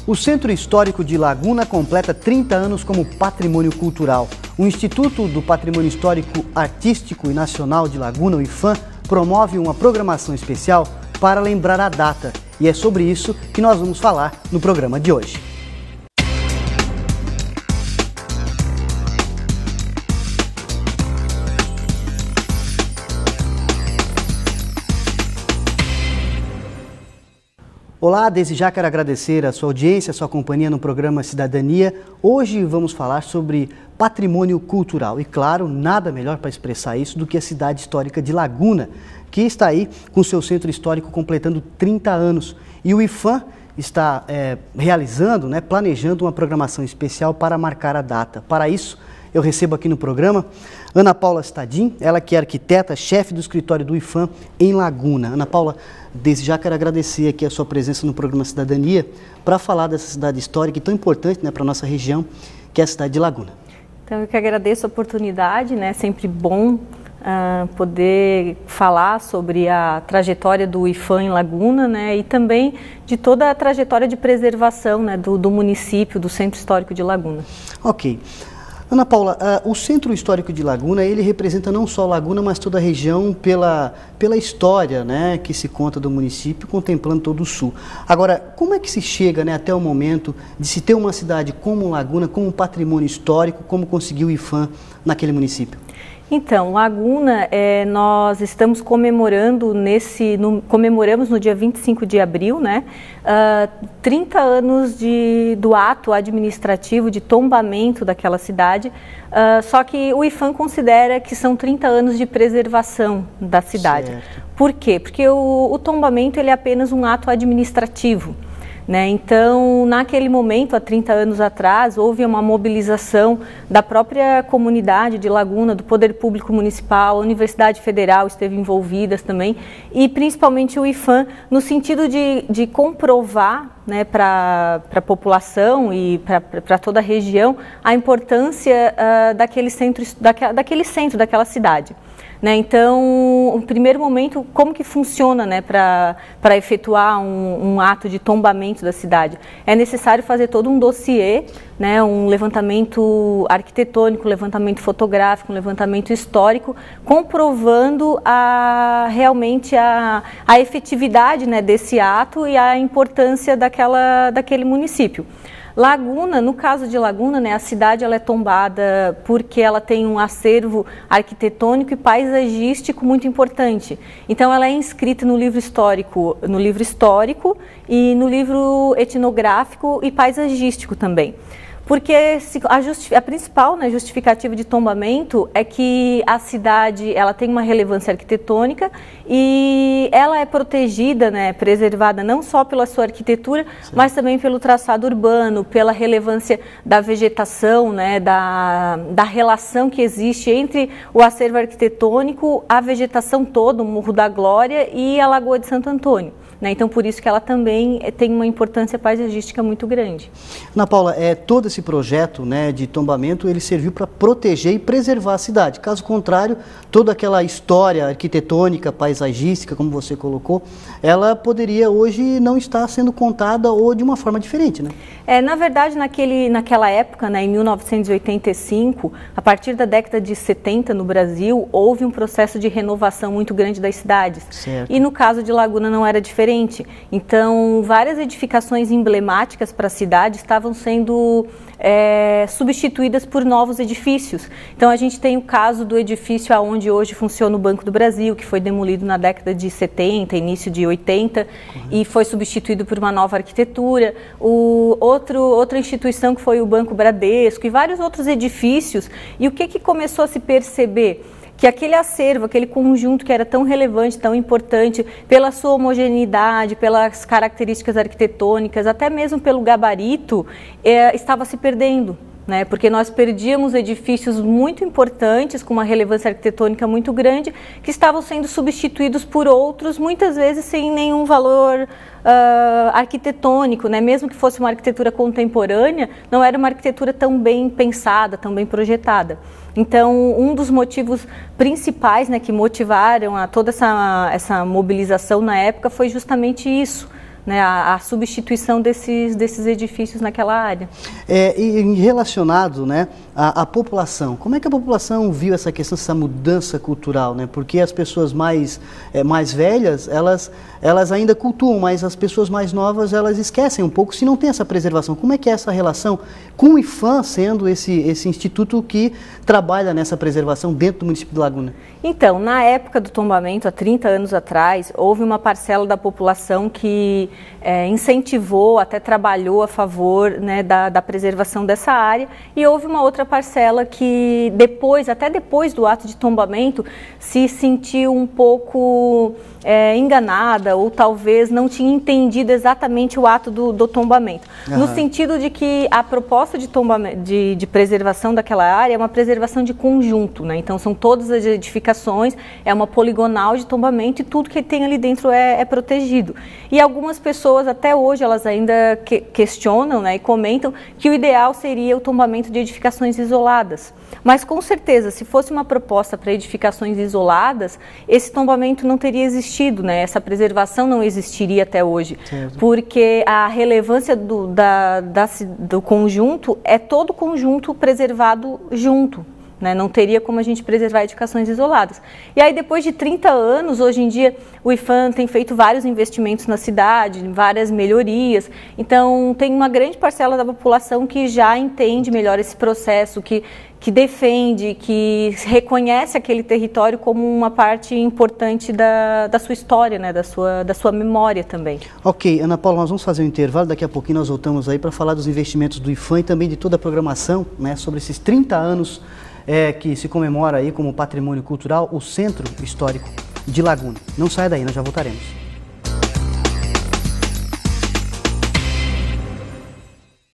O Centro Histórico de Laguna completa 30 anos como patrimônio cultural. O Instituto do Patrimônio Histórico Artístico e Nacional de Laguna, o IPHAN, promove uma programação especial para lembrar a data. E é sobre isso que nós vamos falar no programa de hoje. Olá, desde já quero agradecer a sua audiência, a sua companhia no programa Cidadania. Hoje vamos falar sobre patrimônio cultural e, claro, nada melhor para expressar isso do que a cidade histórica de Laguna, que está aí com seu centro histórico completando 30 anos. E o IPHAN está realizando, planejando uma programação especial para marcar a data. Para isso, eu recebo aqui no programa Ana Paula Stadin, ela que é arquiteta, chefe do escritório do IPHAN em Laguna. Ana Paula, desde já quero agradecer aqui a sua presença no programa Cidadania para falar dessa cidade histórica e tão importante para a nossa região, que é a cidade de Laguna. Então eu que agradeço a oportunidade, sempre bom poder falar sobre a trajetória do IPHAN em Laguna, e também de toda a trajetória de preservação do município, do Centro Histórico de Laguna. Ok. Ana Paula, o Centro Histórico de Laguna, ele representa não só Laguna, mas toda a região pela história que se conta do município, contemplando todo o sul. Agora, como é que se chega até o momento de se ter uma cidade como Laguna, como um patrimônio histórico, como conseguiu o IPHAN naquele município? Então, Laguna, nós estamos comemorando comemoramos no dia 25 de abril, 30 anos do ato administrativo de tombamento daquela cidade, só que o IPHAN considera que são 30 anos de preservação da cidade. Certo. Por quê? Porque o tombamento ele é apenas um ato administrativo. Então, naquele momento, há 30 anos atrás, houve uma mobilização da própria comunidade de Laguna, do Poder Público Municipal, a Universidade Federal esteve envolvidas também, e principalmente o IPHAN, no sentido de comprovar para a população e para toda a região a importância daquele centro, daquela cidade. Então, no primeiro momento, como que funciona para efetuar um ato de tombamento da cidade? É necessário fazer todo um dossiê, um levantamento arquitetônico, um levantamento fotográfico, um levantamento histórico, comprovando realmente a efetividade desse ato e a importância daquele município. Laguna, no caso de Laguna, a cidade ela é tombada porque ela tem um acervo arquitetônico e paisagístico muito importante. Então, ela é inscrita no livro histórico e no livro etnográfico e paisagístico também. Porque a principal justificativa de tombamento é que a cidade ela tem uma relevância arquitetônica e ela é protegida, preservada não só pela sua arquitetura, sim, mas também pelo traçado urbano, pela relevância da vegetação, da relação que existe entre o acervo arquitetônico, a vegetação toda, o Morro da Glória e a Lagoa de Santo Antônio. Então, por isso que ela também tem uma importância paisagística muito grande. Ana Paula, todo esse projeto de tombamento, ele serviu para proteger e preservar a cidade. Caso contrário, toda aquela história arquitetônica, paisagística, como você colocou, ela poderia hoje não estar sendo contada ou de uma forma diferente, Na verdade, naquela época, em 1985, a partir da década de 70 no Brasil, houve um processo de renovação muito grande das cidades. Certo. E no caso de Laguna não era diferente. Então, várias edificações emblemáticas para a cidade estavam sendo substituídas por novos edifícios. Então, a gente tem o caso do edifício onde hoje funciona o Banco do Brasil, que foi demolido na década de 70, início de 80, e foi substituído por uma nova arquitetura. Outra instituição que foi o Banco Bradesco e vários outros edifícios. E o que começou a se perceber? Que aquele acervo, aquele conjunto que era tão relevante, tão importante, pela sua homogeneidade, pelas características arquitetônicas, até mesmo pelo gabarito, estava se perdendo. Porque nós perdíamos edifícios muito importantes, com uma relevância arquitetônica muito grande, que estavam sendo substituídos por outros, muitas vezes sem nenhum valor arquitetônico, mesmo que fosse uma arquitetura contemporânea, não era uma arquitetura tão bem pensada, tão bem projetada. Então, um dos motivos principais que motivaram a toda essa mobilização na época foi justamente isso, né, a substituição desses edifícios naquela área. E relacionado, né, à população, como é que a população viu essa questão, essa mudança cultural, né? Porque as pessoas mais velhas, elas ainda cultuam, mas as pessoas mais novas, elas esquecem um pouco se não tem essa preservação. Como é que é essa relação com o IPHAN, sendo esse instituto que trabalha nessa preservação dentro do município de Laguna? Então, na época do tombamento, há 30 anos atrás, houve uma parcela da população que incentivou, até trabalhou a favor, né, da preservação dessa área, e houve uma outra parcela que até depois do ato de tombamento, se sentiu um pouco enganada, ou talvez não tinha entendido exatamente o ato do tombamento. Uhum. No sentido de que a proposta de preservação daquela área é uma preservação de conjunto, né? Então são todas as edificações, é uma poligonal de tombamento e tudo que tem ali dentro é protegido. E algumas pessoas até hoje elas ainda questionam, né, e comentam que o ideal seria o tombamento de edificações isoladas. Mas com certeza, se fosse uma proposta para edificações isoladas, esse tombamento não teria existido, né? Essa preservação não existiria até hoje, certo. Porque a relevância do conjunto é todo o conjunto preservado junto. Né? Não teria como a gente preservar edificações isoladas. E aí, depois de 30 anos, hoje em dia, o IPHAN tem feito vários investimentos na cidade, várias melhorias. Então, tem uma grande parcela da população que já entende melhor esse processo, que defende, que reconhece aquele território como uma parte importante da sua história, né? da sua memória também. Ok, Ana Paula, nós vamos fazer um intervalo, daqui a pouquinho nós voltamos aí para falar dos investimentos do IPHAN e também de toda a programação, né, sobre esses 30 anos que se comemora aí como patrimônio cultural o Centro Histórico de Laguna. Não saia daí, nós já voltaremos.